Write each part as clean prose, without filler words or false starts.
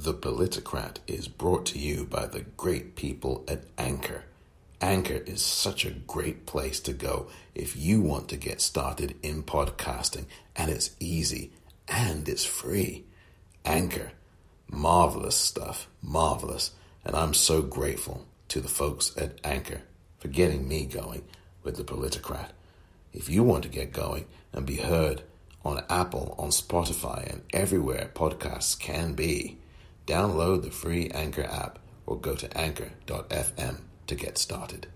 The Politicrat is brought to you by the great people at Anchor. Anchor is such a great place to go if you want to get started in podcasting, and it's easy and it's free. Anchor, marvelous stuff, marvelous. And I'm so grateful to the folks at Anchor for getting me going with The Politicrat. If you want to get going and be heard on Apple, on Spotify, and everywhere podcasts can be, download the free Anchor app or go to anchor.fm to get started.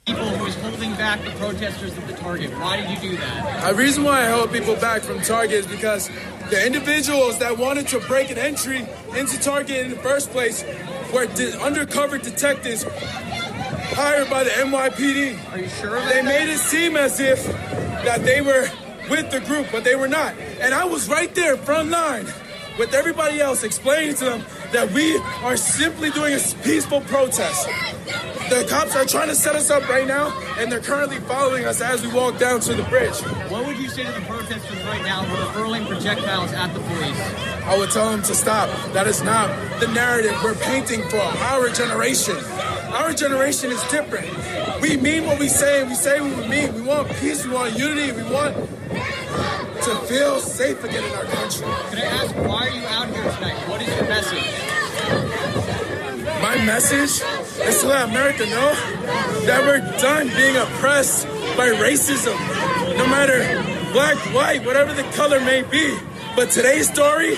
People who was holding back the protesters at the Target. Why did you do that? The reason why I held people back from Target is because the individuals that wanted to break an entry into Target in the first place were undercover detectives hired by the NYPD. Are you sure about They that? made it seem as if that they were with the group, but they were not. And I was right there, front line, with everybody else, explaining to them that we are simply doing a peaceful protest. The cops are trying to set us up right now, and they're currently following us as we walk down to the bridge. What would you say to the protesters right now who are hurling projectiles at the police? I would tell them to stop. That is not the narrative we're painting for our generation. Our generation is different. We mean what we say, and we say what we mean. We want peace, we want unity, we want to feel safe again in our country. Can I ask, why are you out here tonight? What is your message? My message is to let America know that we're done being oppressed by racism, no matter black, white, whatever the color may be. But today's story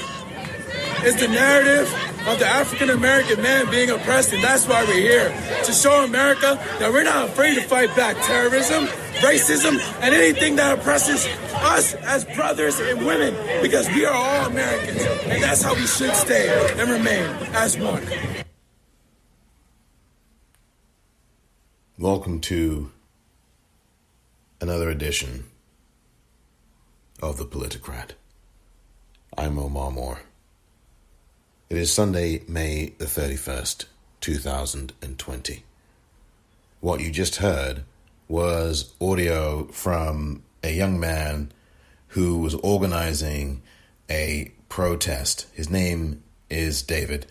is the narrative of the African American man being oppressed, and that's why we're here, to show America that we're not afraid to fight back terrorism, racism, and anything that oppresses us as brothers and women, because we are all Americans, and that's how we should stay and remain as one. Welcome to another edition of The Politicrat. I'm Omar Moore. It is Sunday, May the 31st, 2020. What you just heard was audio from a young man who was organizing a protest. His name is David,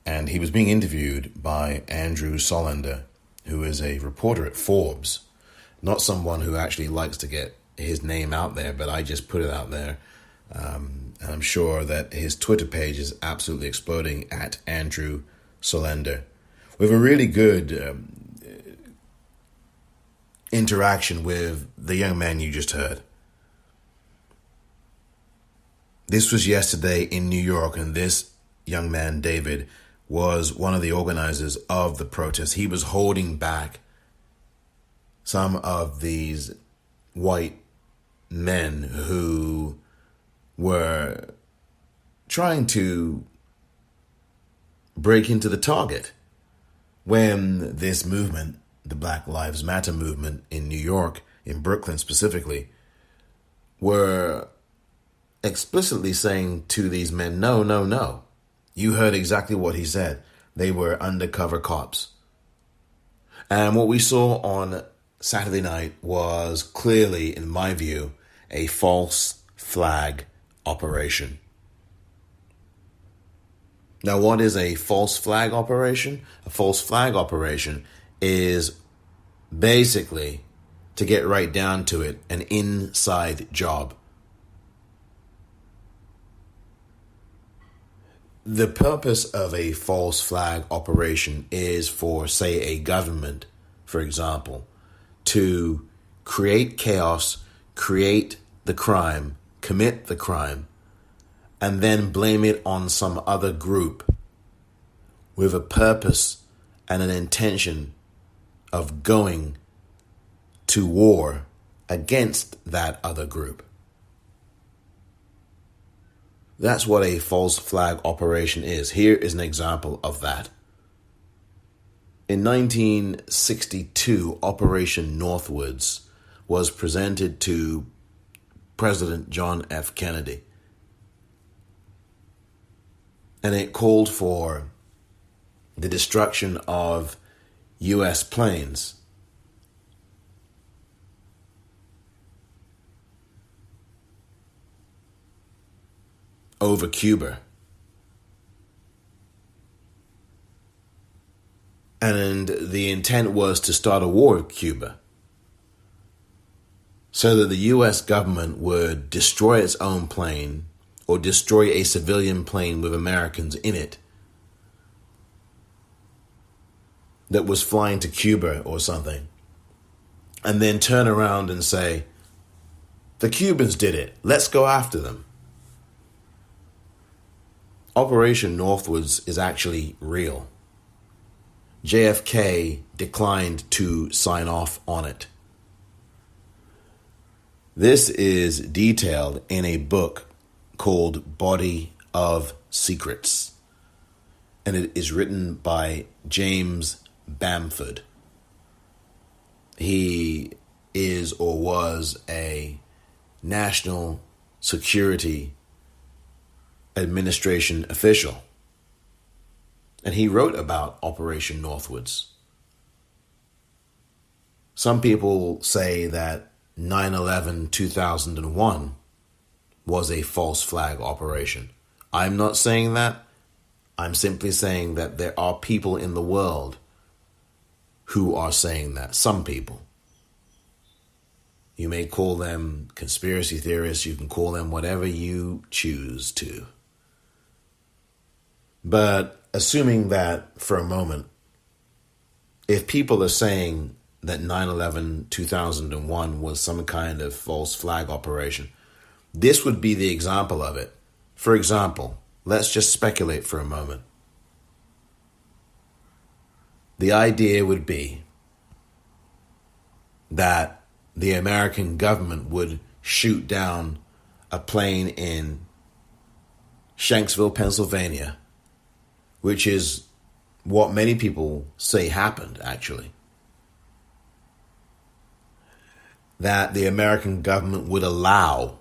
and he was being interviewed by Andrew Solander, who is a reporter at Forbes. Not someone who actually likes to get his name out there, but I just put it out there. And I'm sure that his Twitter page is absolutely exploding at Andrew Solander. We have a really good interaction with the young man you just heard. This was yesterday in New York, and this young man, David, was one of the organizers of the protest. He was holding back some of these white men who were trying to break into the Target when this movement, the Black Lives Matter movement in New York, in Brooklyn specifically, were explicitly saying to these men, no, no, no. You heard exactly what he said. They were undercover cops. And what we saw on Saturday night was clearly, in my view, a false flag operation. Now, what is a false flag operation? A false flag operation is basically, to get right down to it, an inside job. The purpose of a false flag operation is for, say, a government, for example, to create chaos, create the crime, commit the crime, and then blame it on some other group with a purpose and an intention of going to war against that other group. That's what a false flag operation is. Here is an example of that. In 1962, Operation Northwoods was presented to President John F. Kennedy. And it called for the destruction of U.S. planes over Cuba. And the intent was to start a war with Cuba so that the U.S. government would destroy its own plane or destroy a civilian plane with Americans in it that was flying to Cuba or something, and then turn around and say, the Cubans did it, let's go after them. Operation Northwoods is actually real. JFK declined to sign off on it. This is detailed in a book called Body of Secrets, and it is written by James Bamford. He is or was a National Security Administration official, and he wrote about Operation Northwoods. Some people say that 9/11/2001 was a false flag operation. I'm not saying that. I'm simply saying that there are people in the world who are saying that. Some people. You may call them conspiracy theorists. You can call them whatever you choose to. But assuming that for a moment, if people are saying that 9/11/2001 was some kind of false flag operation, this would be the example of it. For example, let's just speculate for a moment. The idea would be that the American government would shoot down a plane in Shanksville, Pennsylvania, which is what many people say happened, actually. That the American government would allow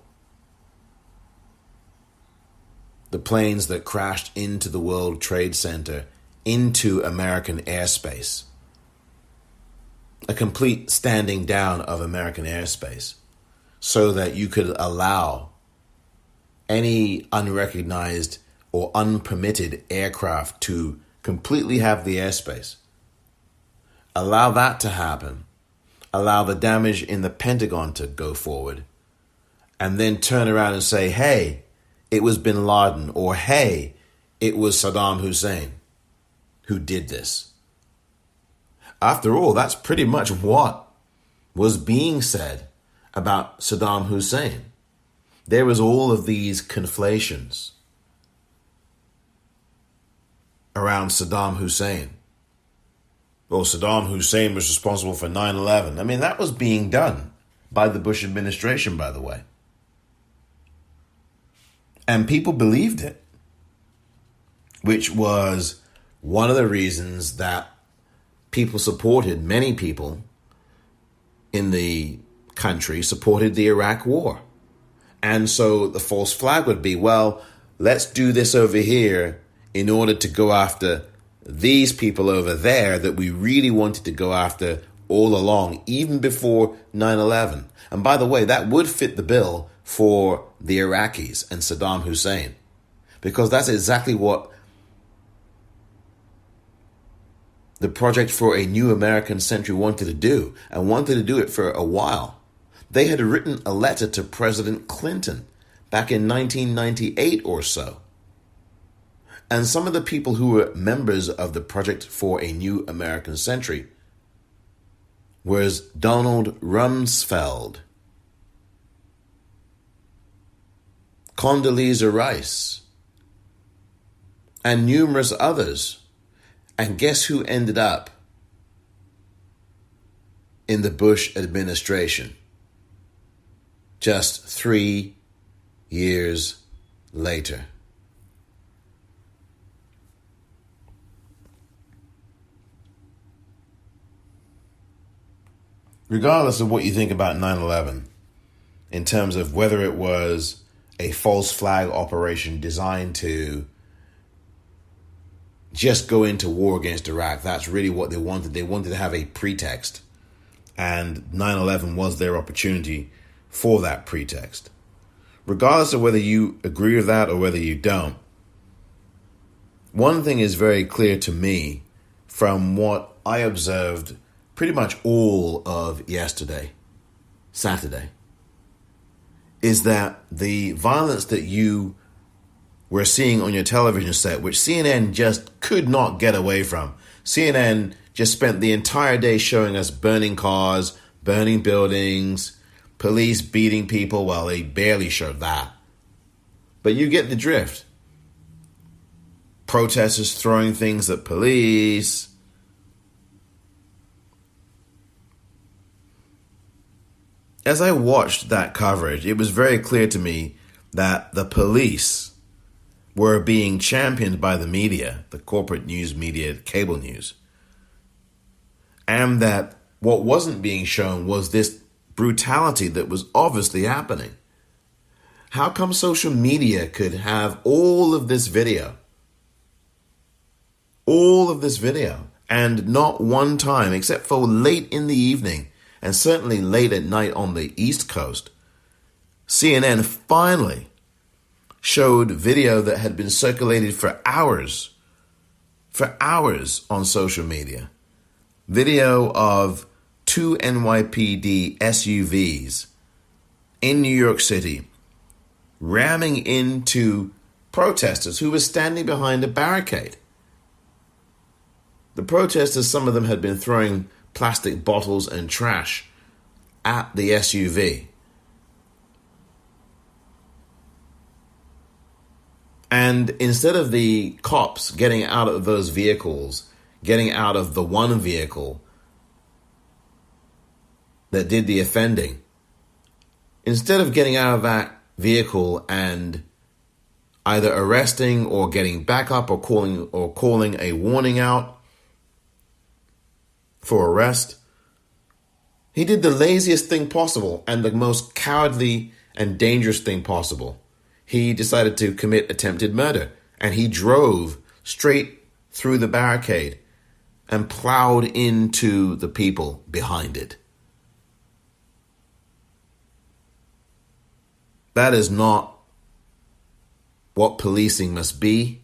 the planes that crashed into the World Trade Center into American airspace. A complete standing down of American airspace, so that you could allow any unrecognized or unpermitted aircraft to completely have the airspace. Allow that to happen. Allow the damage in the Pentagon to go forward. And then turn around and say, hey, it was bin Laden, or hey, it was Saddam Hussein who did this. After all, that's pretty much what was being said about Saddam Hussein. There was all of these conflations around Saddam Hussein. Well, Saddam Hussein was responsible for 9/11. I mean, that was being done by the Bush administration, by the way. And people believed it, which was one of the reasons that many people in the country supported the Iraq War. And so the false flag would be, well, let's do this over here in order to go after these people over there that we really wanted to go after all along, even before 9/11. And by the way, that would fit the bill for the Iraqis and Saddam Hussein, because that's exactly what the Project for a New American Century wanted to do, and wanted to do it for a while. They had written a letter to President Clinton back in 1998 or so. And some of the people who were members of the Project for a New American Century was Donald Rumsfeld, Condoleezza Rice, and numerous others. And guess who ended up in the Bush administration just 3 years later? Regardless of what you think about 9/11, in terms of whether it was a false flag operation designed to just go into war against Iraq. That's really what they wanted. They wanted to have a pretext. And 9/11 was their opportunity for that pretext. Regardless of whether you agree with that or whether you don't, one thing is very clear to me from what I observed pretty much all of yesterday, Saturday, is that the violence that you were seeing on your television set, which CNN just could not get away from. CNN just spent the entire day showing us burning cars, burning buildings, police beating people. Well, they barely showed that. But you get the drift. Protesters throwing things at police. As I watched that coverage, it was very clear to me that the police were being championed by the media, the corporate news media, cable news. And that what wasn't being shown was this brutality that was obviously happening. How come social media could have all of this video, and not one time, except for late in the evening, and certainly late at night on the East Coast, CNN finally showed video that had been circulated for hours on social media. Video of two NYPD SUVs in New York City ramming into protesters who were standing behind a barricade. The protesters, some of them had been throwing plastic bottles and trash at the SUV. And instead of the cops getting out of those vehicles, getting out of the one vehicle that did the offending, instead of getting out of that vehicle and either arresting or getting back up or calling a warning out for arrest, he did the laziest thing possible and the most cowardly and dangerous thing possible. He decided to commit attempted murder, and he drove straight through the barricade and plowed into the people behind it. That is not what policing must be,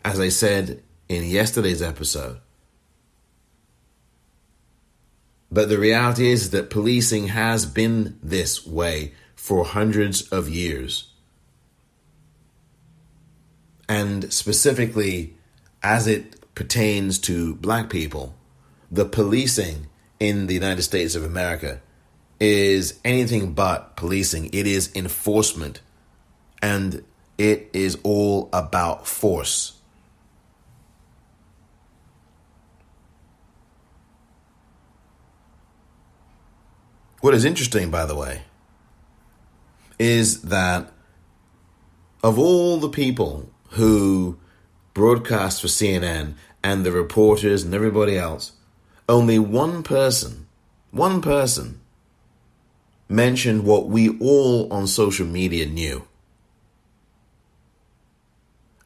as I said in yesterday's episode. But the reality is that policing has been this way for hundreds of years. And specifically, as it pertains to black people, the policing in the United States of America is anything but policing. It is enforcement, and it is all about force. What is interesting, by the way, is that of all the people who broadcast for CNN and the reporters and everybody else, only one person mentioned what we all on social media knew.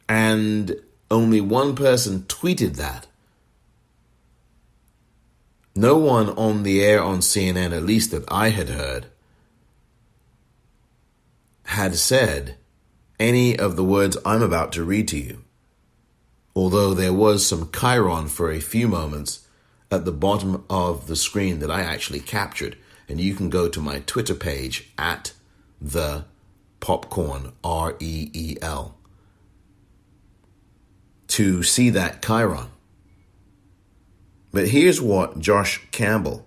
And only one person tweeted that. No one on the air on CNN, at least that I had heard, had said any of the words I'm about to read to you. Although there was some chyron for a few moments at the bottom of the screen that I actually captured. And you can go to my Twitter page at the Popcorn, REEL, to see that chyron. But here's what Josh Campbell,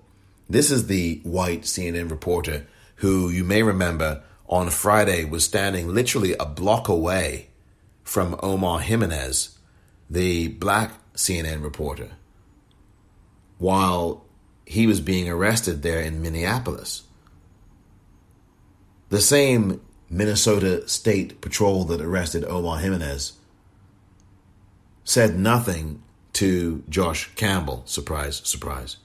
this is the white CNN reporter who you may remember on Friday was standing literally a block away from Omar Jimenez, the black CNN reporter, while he was being arrested there in Minneapolis. The same Minnesota State Patrol that arrested Omar Jimenez said nothing to Josh Campbell. Surprise, surprise.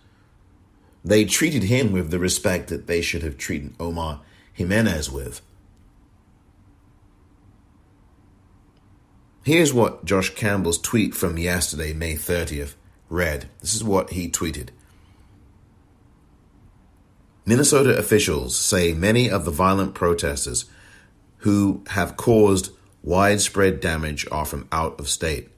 They treated him with the respect that they should have treated Omar Jimenez with. Here's what Josh Campbell's tweet from yesterday, May 30th, read. This is what he tweeted. Minnesota officials say many of the violent protesters who have caused widespread damage are from out of state.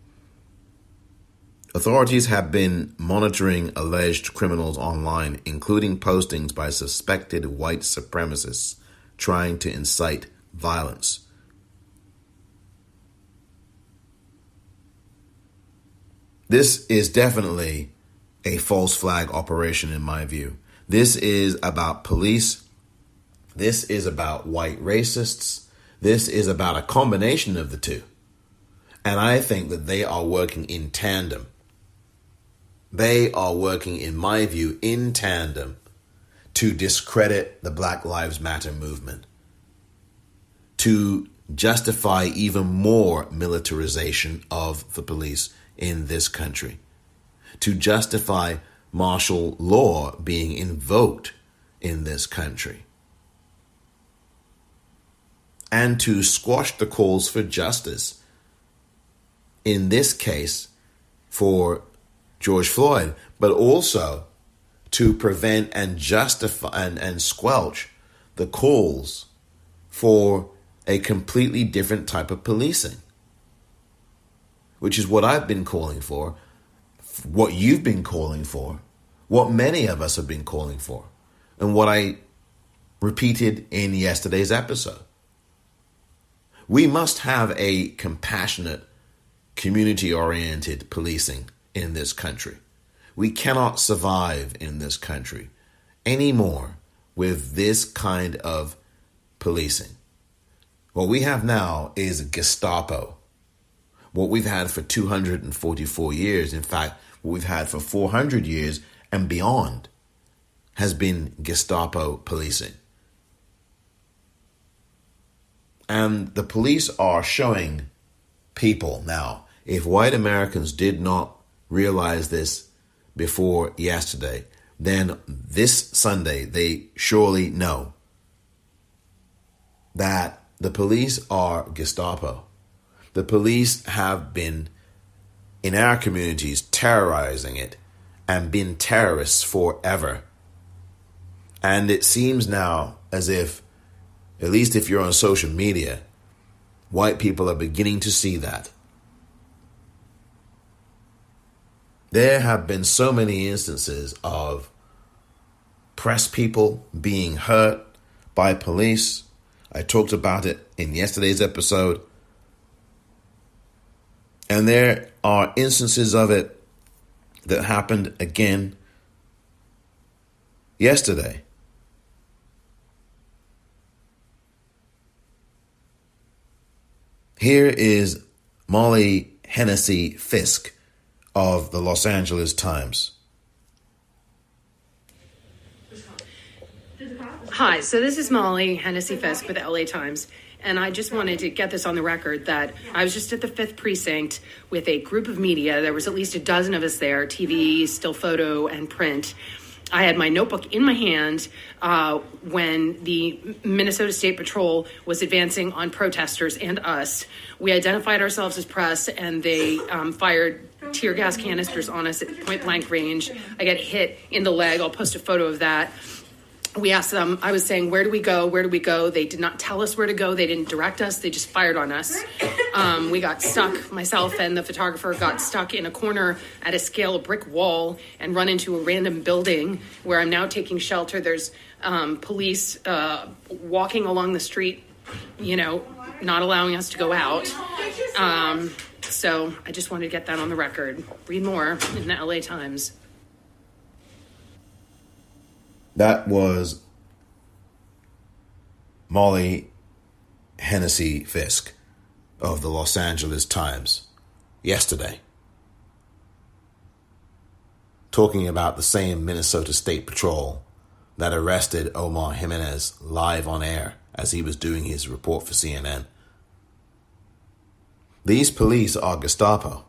Authorities have been monitoring alleged criminals online, including postings by suspected white supremacists trying to incite violence. This is definitely a false flag operation in my view. This is about police. This is about white racists. This is about a combination of the two. And I think that they are working in tandem. They are working, in my view, in tandem to discredit the Black Lives Matter movement, to justify even more militarization of the police in this country, to justify martial law being invoked in this country, and to squash the calls for justice, in this case for George Floyd, but also to prevent and justify and squelch the calls for a completely different type of policing, which is what I've been calling for, what you've been calling for, what many of us have been calling for, and what I repeated in yesterday's episode. We must have a compassionate, community-oriented policing in this country. We cannot survive in this country anymore with this kind of policing. What we have now is Gestapo. What we've had for 244 years, in fact, what we've had for 400 years and beyond, has been Gestapo policing. And the police are showing people now, if white Americans did not realize this before yesterday, then this Sunday they surely know that the police are Gestapo. The police have been in our communities terrorizing it and been terrorists forever. And it seems now as if, at least if you're on social media, white people are beginning to see that. There have been so many instances of press people being hurt by police. I talked about it in yesterday's episode. And there are instances of it that happened again yesterday. Here is Molly Hennessy Fisk of the Los Angeles Times. Hi, so this is Molly Hennessy Fisk with the LA Times, and I just wanted to get this on the record that I was just at the 5th Precinct with a group of media. There was at least a dozen of us there, TV, still photo, and print. I had my notebook in my hand when the Minnesota State Patrol was advancing on protesters and us. We identified ourselves as press, and they fired tear gas canisters on us at point blank range. I got hit in the leg. I'll post a photo of that. We asked them, I was saying, where do we go? Where do we go? They did not tell us where to go. They didn't direct us. They just fired on us. We got stuck. Myself and the photographer got stuck in a corner at a scale brick wall and run into a random building where I'm now taking shelter. There's police walking along the street, not allowing us to go out. So I just wanted to get that on the record. Read more in the LA Times. That was Molly Hennessy Fisk of the Los Angeles Times yesterday, talking about the same Minnesota State Patrol that arrested Omar Jimenez live on air as he was doing his report for CNN. These police are Gestapo.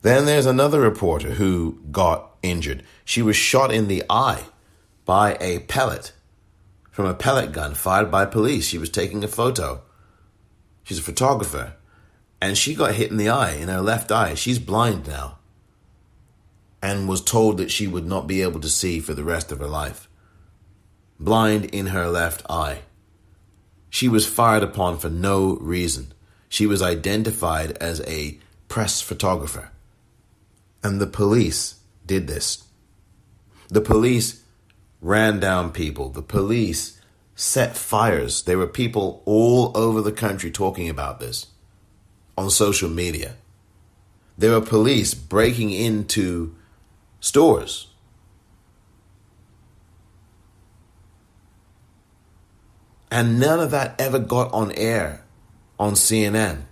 Then there's another reporter who got injured. She was shot in the eye by a pellet from a pellet gun fired by police. She was taking a photo. She's a photographer. And she got hit in the eye, in her left eye. She's blind now. And was told that she would not be able to see for the rest of her life. Blind in her left eye. She was fired upon for no reason. She was identified as a press photographer. And the police did this. The police ran down people. The police set fires. There were people all over the country talking about this on social media. There were police breaking into stores. And none of that ever got on air on CNN.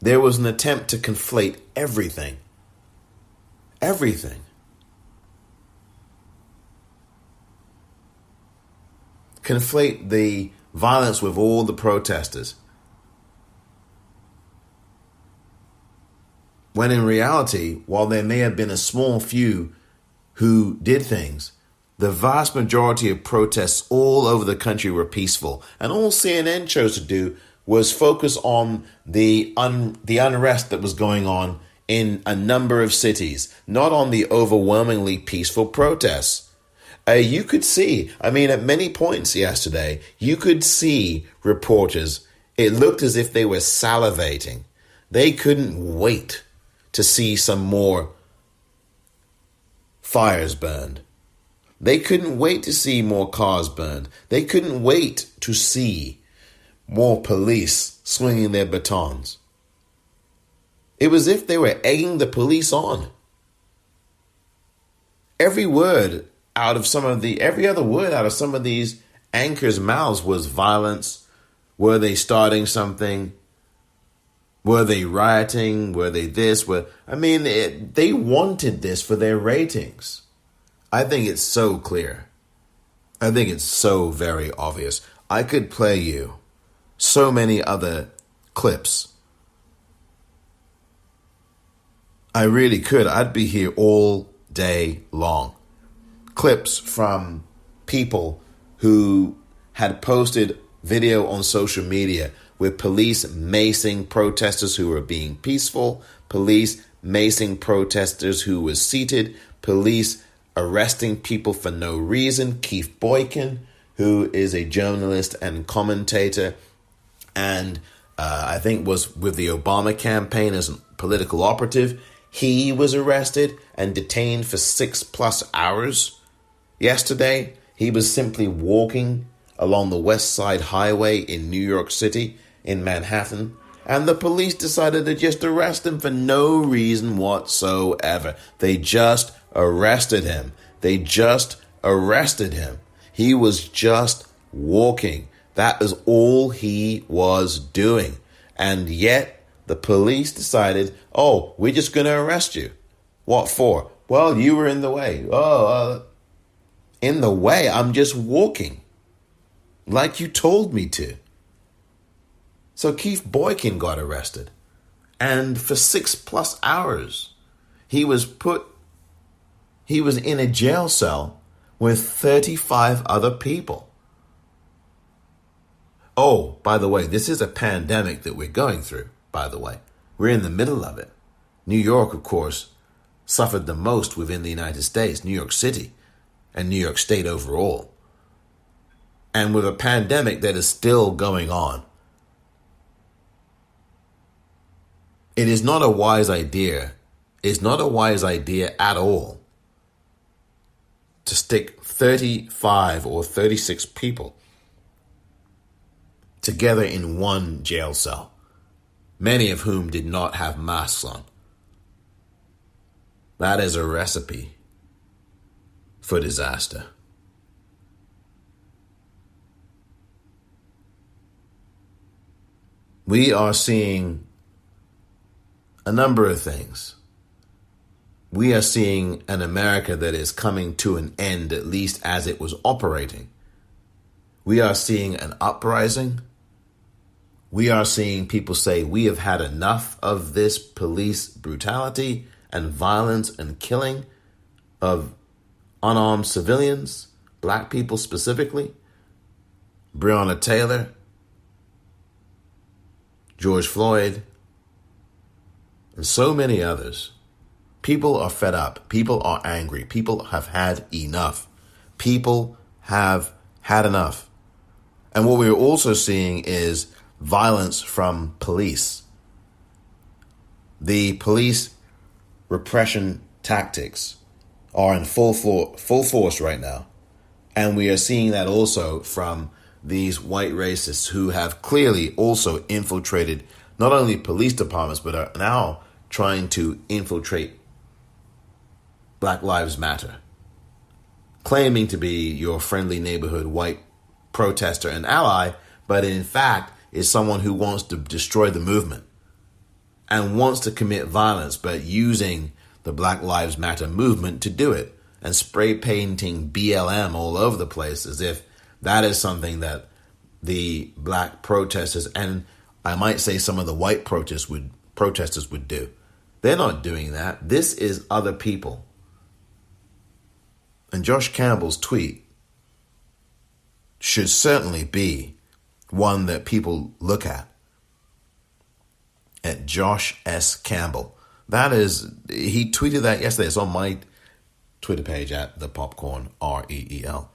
There was an attempt to conflate everything. Everything. Conflate the violence with all the protesters. When in reality, while there may have been a small few who did things, the vast majority of protests all over the country were peaceful. And all CNN chose to do was focus on the unrest that was going on in a number of cities, not on the overwhelmingly peaceful protests. You could see, at many points yesterday, you could see reporters, it looked as if they were salivating. They couldn't wait to see some more fires burned. They couldn't wait to see more cars burned. They couldn't wait to see more police swinging their batons. It was as if they were egging the police on. Every other word out of some of these anchors' mouths was violence. Were they starting something? Were they rioting? Were they this? They wanted this for their ratings. I think it's so clear. I think it's so very obvious. I could play you so many other clips. I really could. I'd be here all day long. Clips from people who had posted video on social media with police macing protesters who were being peaceful, police macing protesters who were seated, police arresting people for no reason. Keith Boykin, who is a journalist and commentator, and I think was with the Obama campaign as a political operative. He was arrested and detained for 6+ hours. Yesterday, he was simply walking along the West Side Highway in New York City, in Manhattan, and the police decided to just arrest him for no reason whatsoever. They just arrested him. They just arrested him. He was just walking. That is all he was doing. And yet the police decided, we're just going to arrest you. What for? Well, you were in the way. In the way? I'm just walking. Like you told me to. So Keith Boykin got arrested. And for 6+ hours, he was in a jail cell with 35 other people. Oh, by the way, this is a pandemic that we're going through, by the way. We're in the middle of it. New York, of course, suffered the most within the United States, New York City, and New York State overall. And with a pandemic that is still going on, it is not a wise idea. It's not a wise idea at all to stick 35 or 36 people together in one jail cell, many of whom did not have masks on. That is a recipe for disaster. We are seeing a number of things. We are seeing an America that is coming to an end, at least as it was operating. We are seeing an uprising. We are seeing people say, we have had enough of this police brutality and violence and killing of unarmed civilians, black people specifically, Breonna Taylor, George Floyd, and so many others. People are fed up. People are angry. People have had enough. People have had enough. And what we're also seeing is violence from police. The police repression tactics are in full force right now. And we are seeing that also from these white racists who have clearly also infiltrated not only police departments, but are now trying to infiltrate Black Lives Matter, claiming to be your friendly neighborhood white protester and ally, but in fact is someone who wants to destroy the movement and wants to commit violence, but using the Black Lives Matter movement to do it and spray painting BLM all over the place as if that is something that the black protesters, and I might say some of the white protesters would do. They're not doing that. This is other people. And Josh Campbell's tweet should certainly be one that people look at Josh S. Campbell. That is, he tweeted that yesterday. It's on my Twitter page at the Popcorn, REEL.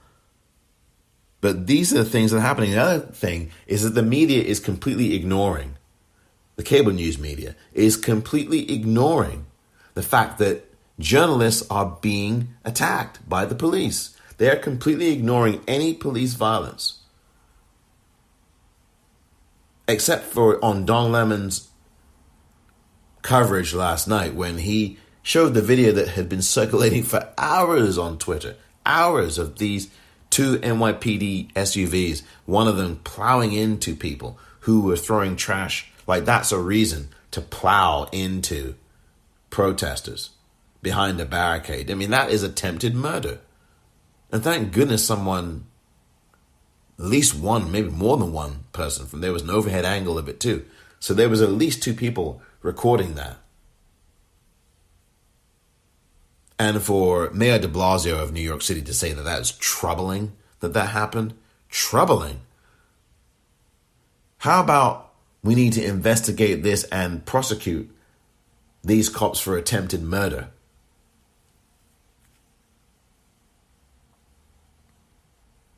But these are the things that are happening. The other thing is that the media is completely ignoring, the cable news media is completely ignoring the fact that journalists are being attacked by the police. They are completely ignoring any police violence. Except for on Don Lemon's coverage last night when he showed the video that had been circulating for hours on Twitter. Hours of these two NYPD SUVs, one of them plowing into people who were throwing trash. Like that's a reason to plow into protesters behind a barricade. I mean, that is attempted murder. And thank goodness someone, at least one, maybe more than one person, there was an overhead angle of it too. So there was at least two people recording that. And for Mayor de Blasio of New York City to say that that is troubling, that happened, troubling. How about we need to investigate this and prosecute these cops for attempted murder?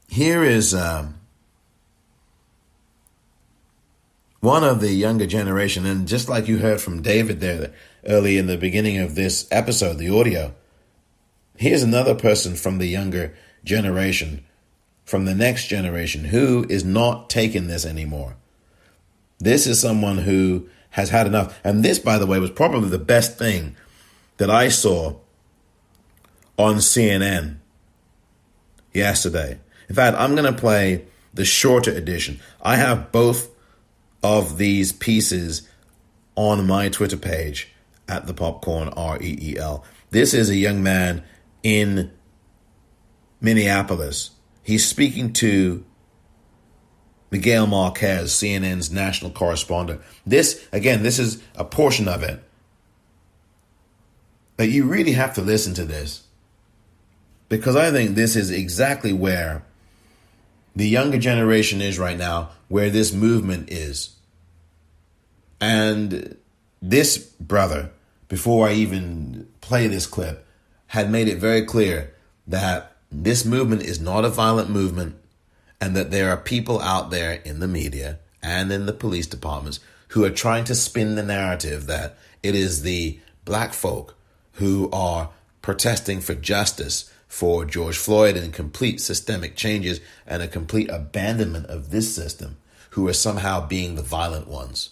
Here is one of the younger generation, and just like you heard from David there early in the beginning of this episode, the audio, here's another person from the younger generation, from the next generation, who is not taking this anymore. This is someone who has had enough. And this, by the way, was probably the best thing that I saw on CNN yesterday. In fact, I'm going to play the shorter edition. I have both of these pieces on my Twitter page at the Popcorn, REEL. This is a young man in Minneapolis. He's speaking to Miguel Marquez, CNN's national correspondent. This is a portion of it. But you really have to listen to this, because I think this is exactly where the younger generation is right now, where this movement is. And this brother, before I even play this clip, had made it very clear that this movement is not a violent movement, and that there are people out there in the media and in the police departments who are trying to spin the narrative that it is the black folk who are protesting for justice for George Floyd and complete systemic changes and a complete abandonment of this system, who are somehow being the violent ones.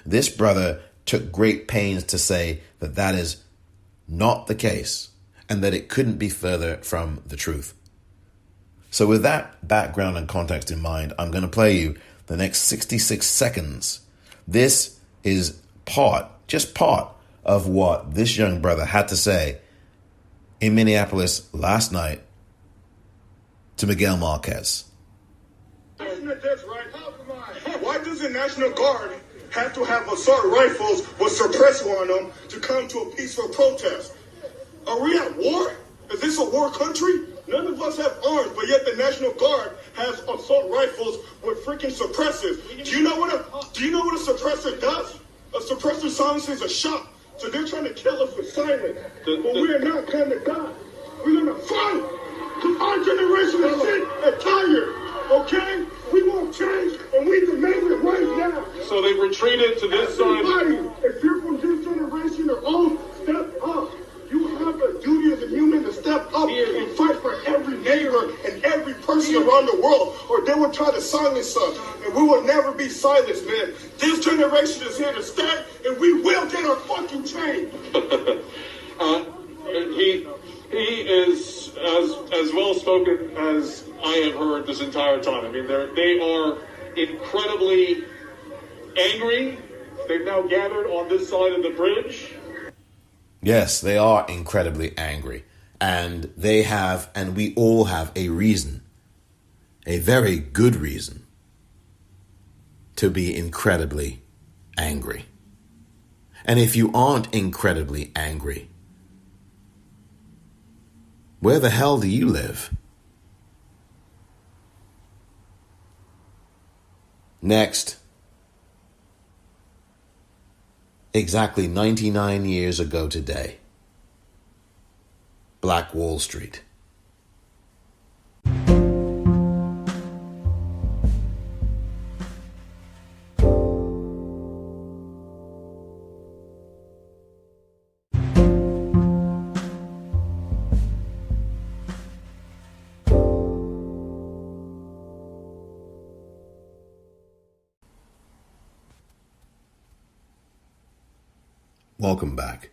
This brother took great pains to say that that is not the case and that it couldn't be further from the truth. So with that background and context in mind, I'm going to play you the next 66 seconds. This is just part of what this young brother had to say in Minneapolis last night to Miguel Marquez. Isn't it this, right? Why does the National Guard have to have assault rifles with suppressor on them to come to a peaceful protest? Are we at war? Is this a war country? None of us have arms, but yet the National Guard has assault rifles with freaking suppressors. Do you know what a suppressor does? A suppressor silences a shot. So they're trying to kill us with silence. But we are not going to die. We're going to fight. Because our generation is sick and tired. Okay? We won't change, and we demand it right now. So they've retreated to this side. If you're from this generation or old, step up. You have a duty as a human to step up and fight for every neighbor and every person around the world, or they will try to silence us, and we will never be silenced, man. This generation is here to stay, and we will get our fucking change. He is as well spoken as I have heard this entire time. I mean, they are incredibly angry. They've now gathered on this side of the bridge. Yes, they are incredibly angry. And they have, and we all have a reason, a very good reason, to be incredibly angry. And if you aren't incredibly angry, where the hell do you live? Next. Exactly 99 years ago today, Black Wall Street. Welcome back.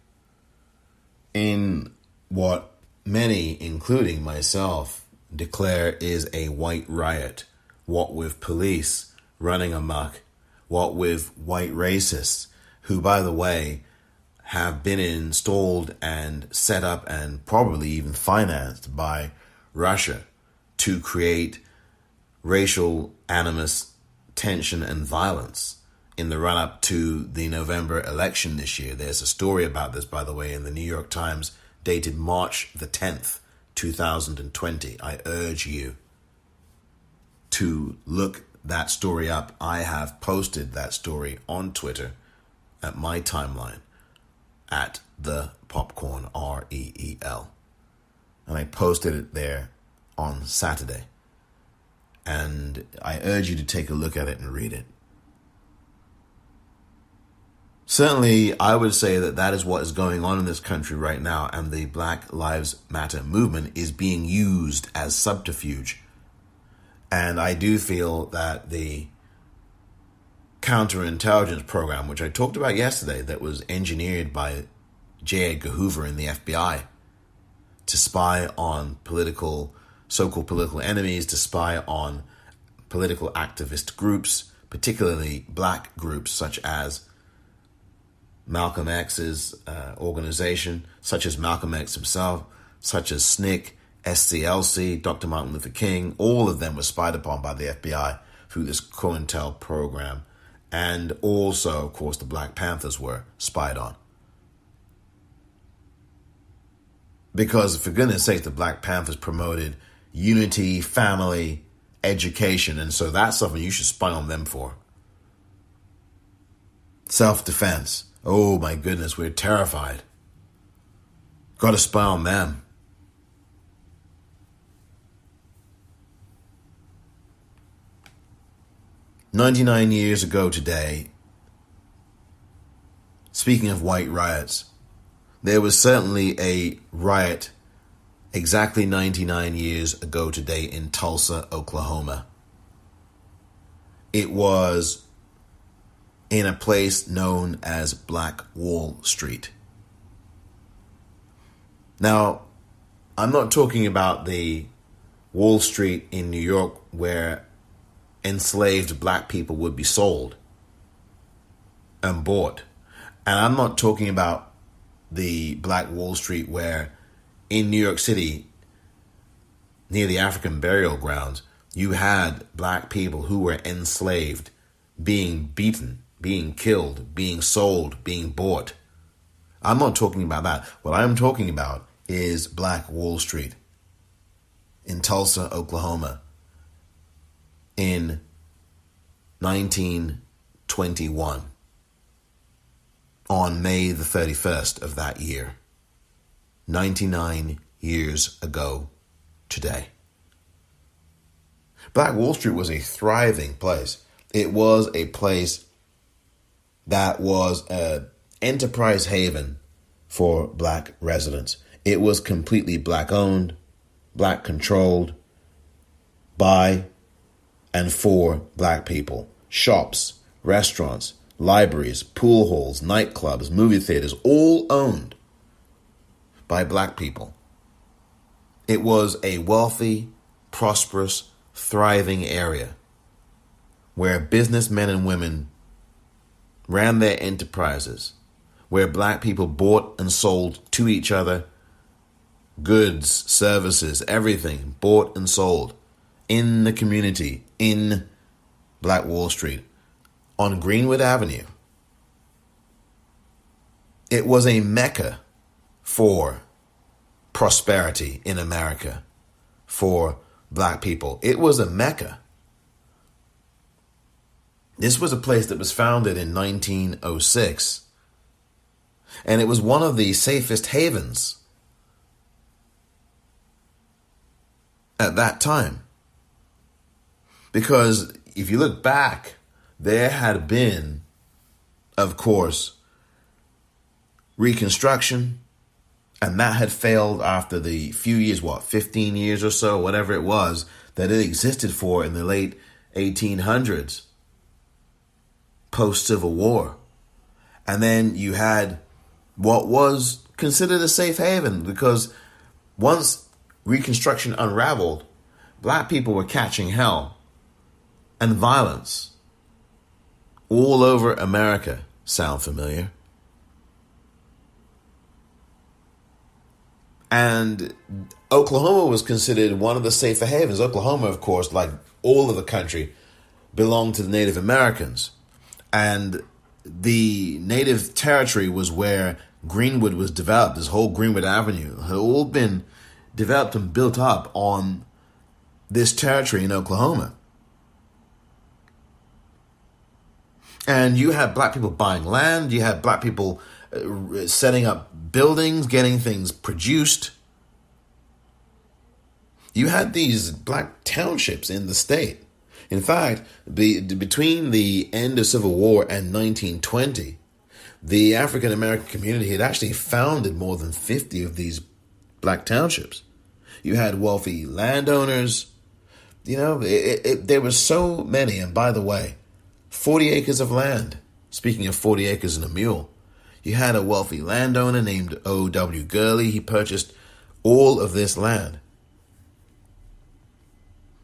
In what many, including myself, declare is a white riot, what with police running amok, what with white racists, who, by the way, have been installed and set up and probably even financed by Russia to create racial animus, tension, and violence in the run-up to the November election this year. There's a story about this, by the way, in the New York Times, dated March the 10th, 2020. I urge you to look that story up. I have posted that story on Twitter at my timeline, at the Popcorn, REEL. And I posted it there on Saturday. And I urge you to take a look at it and read it. Certainly, I would say that that is what is going on in this country right now, and the Black Lives Matter movement is being used as subterfuge. And I do feel that the counterintelligence program, which I talked about yesterday, that was engineered by J. Edgar Hoover in the FBI to spy on so-called political enemies, to spy on political activist groups, particularly black groups such as Malcolm X's organization, such as Malcolm X himself, such as SNCC, SCLC, Dr. Martin Luther King. All of them were spied upon by the FBI through this COINTEL program. And also, of course, the Black Panthers were spied on. Because, for goodness sake, the Black Panthers promoted unity, family, education, and so that's something you should spy on them for. Self-defense. Oh my goodness, we're terrified. Got to spy on them. "99 years ago today, speaking of white riots, there was certainly a riot exactly 99 years ago today in Tulsa, Oklahoma. It was in a place known as Black Wall Street. Now, I'm not talking about the Wall Street in New York where enslaved black people would be sold and bought. And I'm not talking about the Black Wall Street where in New York City, near the African burial grounds, you had black people who were enslaved, being beaten, being killed, being sold, being bought. I'm not talking about that. What I'm talking about is Black Wall Street. in Tulsa, Oklahoma in 1921 on May the 31st of that year, 99 years ago today. Black Wall Street was a thriving place. It was a place that was an enterprise haven for black residents. It was completely black owned, black controlled, by and for black people. Shops, restaurants, libraries, pool halls, nightclubs, movie theaters, all owned by black people. It was a wealthy, prosperous, thriving area where businessmen and women ran their enterprises, where black people bought and sold to each other goods, services, everything bought and sold in the community, in Black Wall Street, on Greenwood Avenue. It was a mecca for prosperity in America for black people. It was a mecca. This was a place that was founded in 1906, and it was one of the safest havens at that time. Because if you look back, there had been, of course, Reconstruction, and that had failed after the few years, 15 years or so, whatever it was, that it existed for in the late 1800s, post-Civil War. And then you had what was considered a safe haven, because once Reconstruction unraveled, black people were catching hell and violence all over America. Sound familiar? And Oklahoma was considered one of the safer havens. Oklahoma, of course, like all of the country, belonged to the Native Americans. And the Native territory was where Greenwood was developed. This whole Greenwood Avenue had all been developed and built up on this territory in Oklahoma. And you had black people buying land. You had black people setting up buildings, getting things produced. You had these black townships in the state. In fact, between the end of Civil War and 1920, the African American community had actually founded more than 50 of these black townships. You had wealthy landowners. You know, there were so many. And by the way, 40 acres of land. Speaking of 40 acres and a mule, you had a wealthy landowner named O.W. Gurley. He purchased all of this land.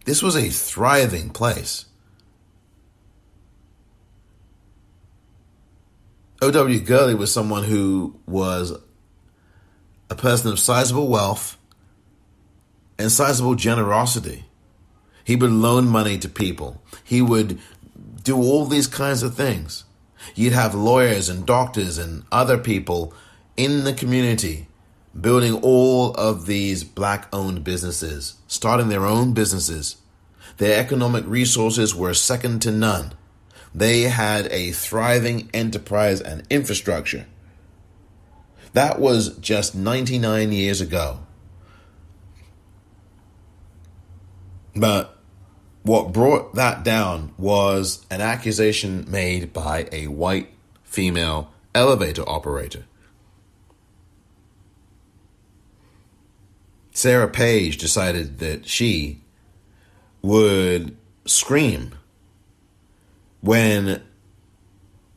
This was a thriving place. O.W. Gurley was someone who was a person of sizable wealth and sizable generosity. He would loan money to people. He would do all these kinds of things. You'd have lawyers and doctors and other people in the community building all of these black-owned businesses, starting their own businesses. Their economic resources were second to none. They had a thriving enterprise and infrastructure. That was just 99 years ago. But what brought that down was an accusation made by a white female elevator operator. Sarah Page decided that she would scream when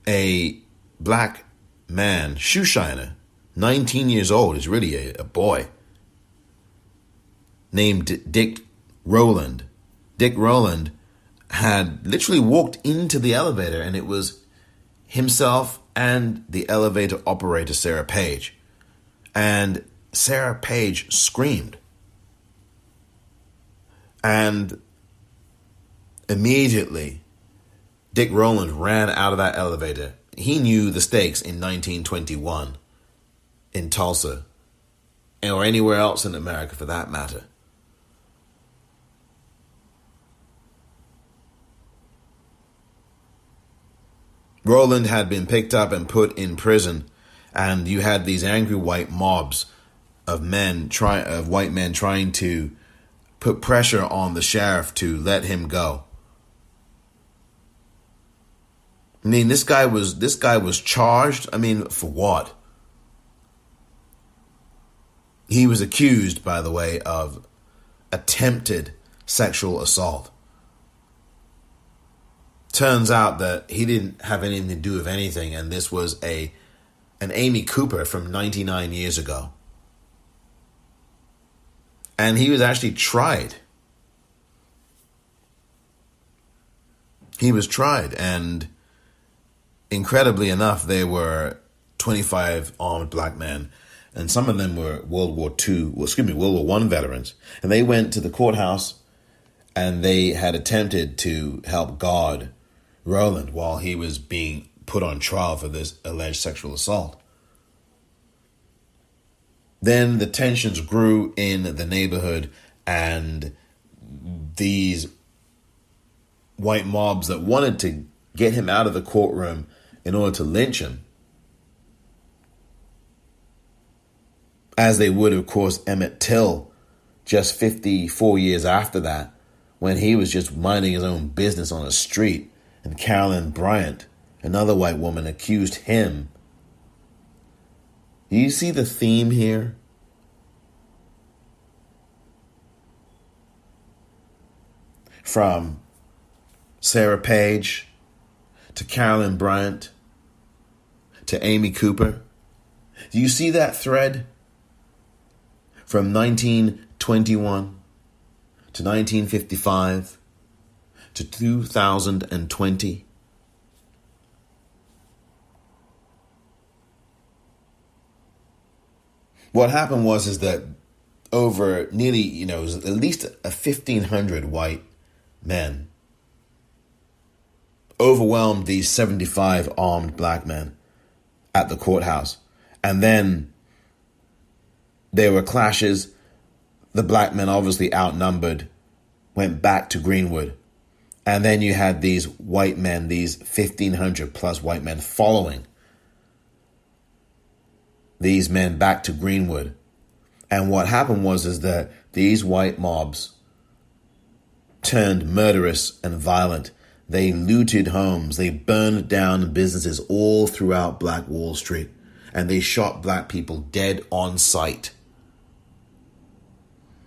a black man, shoe shiner, 19 years old, is really a boy, named Dick Rowland. Dick Rowland had literally walked into the elevator, and it was himself and the elevator operator, Sarah Page. And Sarah Page screamed. And immediately, Dick Rowland ran out of that elevator. He knew the stakes in 1921 in Tulsa, or anywhere else in America for that matter. Roland had been picked up and put in prison, and you had these angry white mobs of white men trying to put pressure on the sheriff to let him go. I mean, this guy was charged. I mean, for what? He was accused, by the way, of attempted sexual assault. Turns out that he didn't have anything to do with anything, and this was an Amy Cooper from 99 years ago. And he was actually tried. He was tried, and incredibly enough, there were 25 armed black men, and some of them were World War I veterans. And they went to the courthouse, and they had attempted to help guard Roland while he was being put on trial for this alleged sexual assault. Then the tensions grew in the neighborhood, and these white mobs that wanted to get him out of the courtroom in order to lynch him, as they would, of course, Emmett Till just 54 years after that, when he was just minding his own business on a street, and Carolyn Bryant, another white woman, accused him. Do you see the theme here? From Sarah Page to Carolyn Bryant to Amy Cooper. Do you see that thread? From 1921 to 1955 to 2020. What happened was that over nearly, it was at least 1,500 white men overwhelmed these 75 armed black men at the courthouse. And then there were clashes. The black men, obviously outnumbered, went back to Greenwood. And then you had these white men, these 1,500 plus white men following these men back to Greenwood. And what happened was that these white mobs turned murderous and violent. They looted homes. They burned down businesses all throughout Black Wall Street. And they shot black people dead on sight.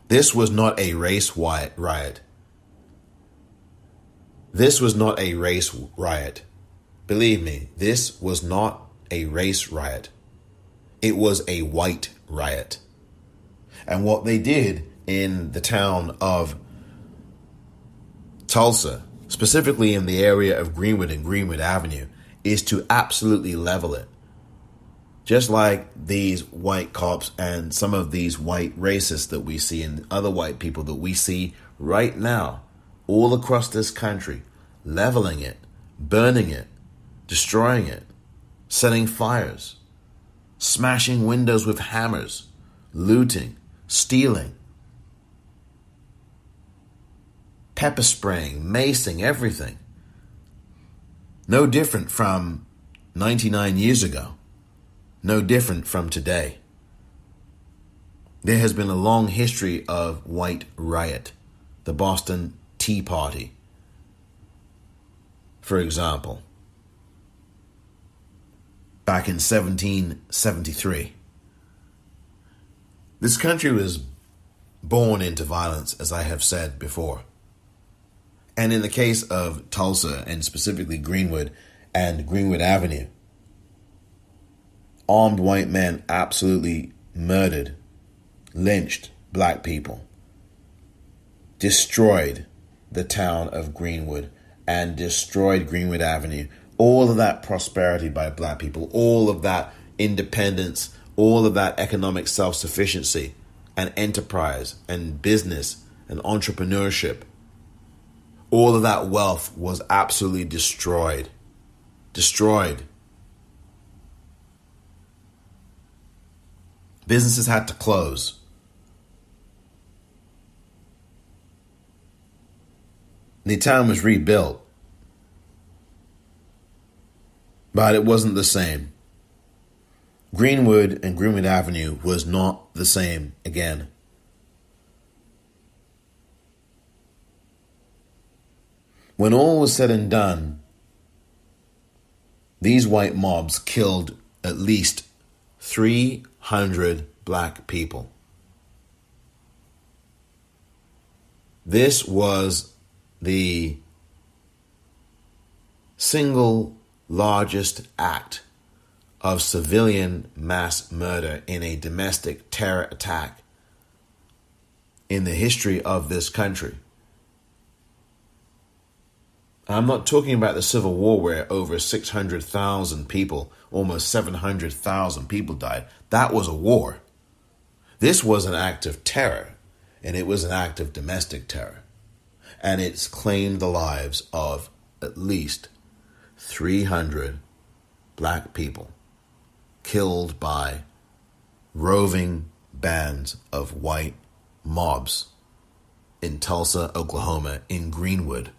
This was not a race riot. This was not a race riot. Believe me, this was not a race riot. It was a white riot. And what they did in the town of Tulsa, specifically in the area of Greenwood and Greenwood Avenue, is to absolutely level it. Just like these white cops and some of these white racists that we see and other white people that we see right now all across this country, leveling it, burning it, destroying it, setting fires, smashing windows with hammers, looting, stealing, pepper spraying, macing, everything. No different from 99 years ago. No different from today. There has been a long history of white riot. The Boston Tea Party, for example, back in 1773. This country was born into violence, as I have said before. And in the case of Tulsa, and specifically Greenwood and Greenwood Avenue, armed white men absolutely murdered, lynched black people, destroyed the town of Greenwood, and destroyed Greenwood Avenue. All of that prosperity by black people, all of that independence, all of that economic self-sufficiency and enterprise and business and entrepreneurship, all of that wealth was absolutely destroyed. Destroyed. Businesses had to close. The town was rebuilt. But it wasn't the same. Greenwood and Greenwood Avenue was not the same again. When all was said and done, these white mobs killed at least 300 black people. This was the single largest act of civilian mass murder in a domestic terror attack in the history of this country. I'm not talking about the Civil War where over 600,000 people, almost 700,000 people died. That was a war. This was an act of terror, and it was an act of domestic terror. And it's claimed the lives of at least 300 black people killed by roving bands of white mobs in Tulsa, Oklahoma, in Greenwood.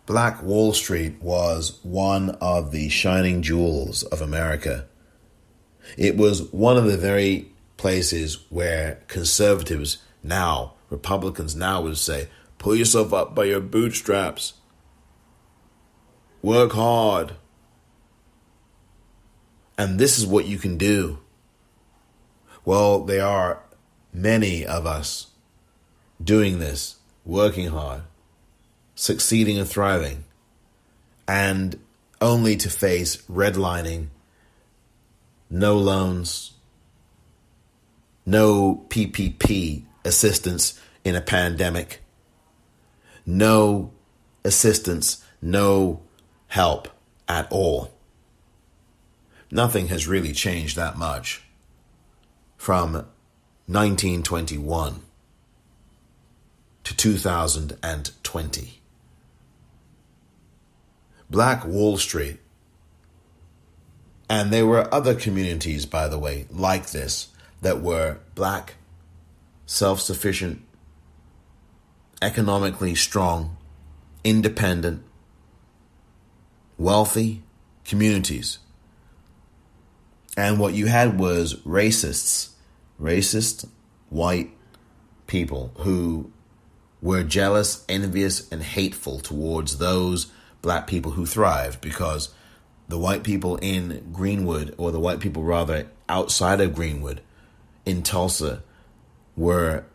Black Wall Street was one of the shining jewels of America. It was one of the very places where conservatives now, Republicans now would say, pull yourself up by your bootstraps. Work hard. And this is what you can do. Well, there are many of us doing this, working hard, succeeding and thriving, and only to face redlining, no loans, no PPP assistance in a pandemic, no assistance, no help at all. Nothing has really changed that much from 1921 to 2020. Black Wall Street, and there were other communities, by the way, like this, that were black, self-sufficient, economically strong, independent, wealthy communities. And what you had was racist white people who were jealous, envious, and hateful towards those black people who thrived, because the white people in Greenwood, or the white people rather outside of Greenwood in Tulsa, were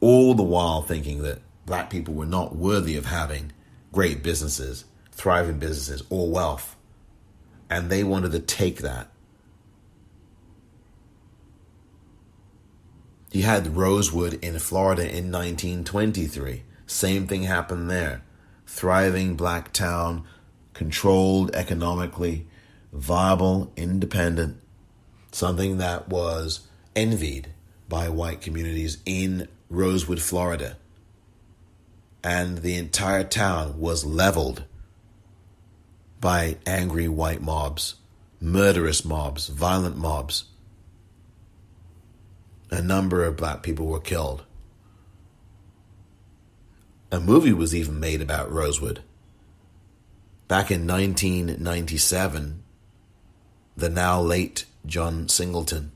all the while thinking that black people were not worthy of having great businesses, thriving businesses, or wealth. And they wanted to take that. You had Rosewood in Florida in 1923. Same thing happened there. Thriving black town, controlled economically, viable, independent, something that was envied by white communities in Rosewood, Florida. And the entire town was leveled by angry white mobs, murderous mobs, violent mobs. A number of black people were killed. A movie was even made about Rosewood. Back in 1997, the now late John Singleton,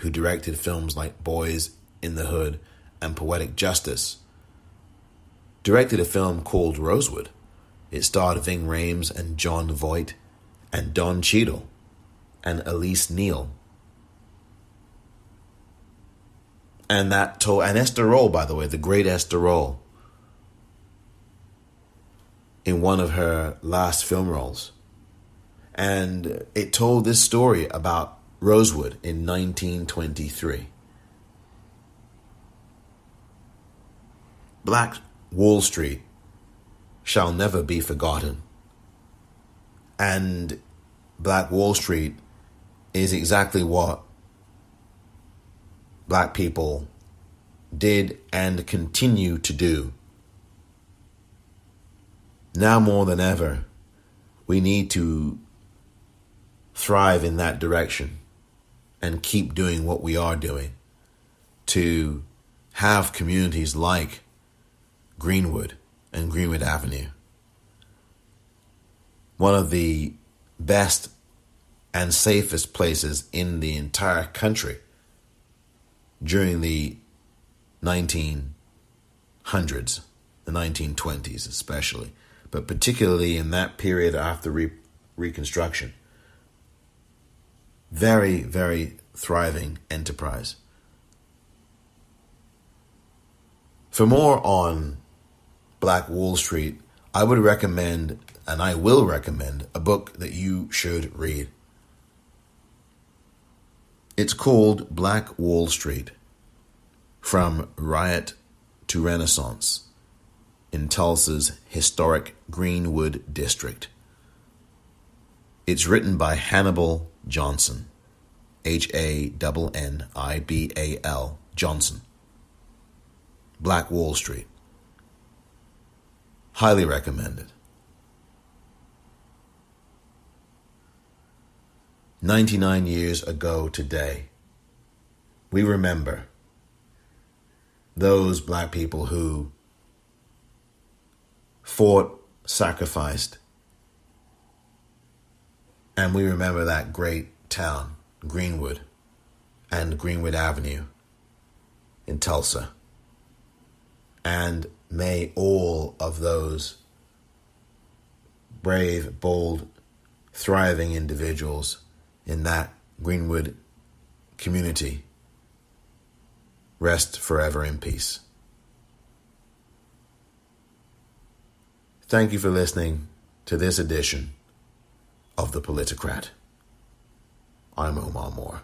who directed films like Boys in the Hood and Poetic Justice, directed a film called Rosewood. It starred Ving Rhames and John Voight and Don Cheadle and Elise Neal. And Esther Roll, by the way, the great Esther Roll, in one of her last film roles. And it told this story about Rosewood in 1923. Black Wall Street shall never be forgotten. And Black Wall Street is exactly what black people did and continue to do. Now more than ever, we need to thrive in that direction and keep doing what we are doing to have communities like Greenwood and Greenwood Avenue. One of the best and safest places in the entire country during the 1900s, the 1920s especially, but particularly in that period after Reconstruction. Very, very thriving enterprise. For more on Black Wall Street, I would recommend, and I will recommend, a book that you should read. It's called Black Wall Street, From Riot to Renaissance in Tulsa's historic Greenwood District. It's written by Hannibal Johnson, Hannibal Johnson. Black Wall Street. Highly recommended. 99 years ago today, we remember those black people who fought, sacrificed, and we remember that great town, Greenwood, and Greenwood Avenue in Tulsa. And may all of those brave, bold, thriving individuals in that Greenwood community rest forever in peace. Thank you for listening to this edition of The Politicrat. I'm Omar Moore.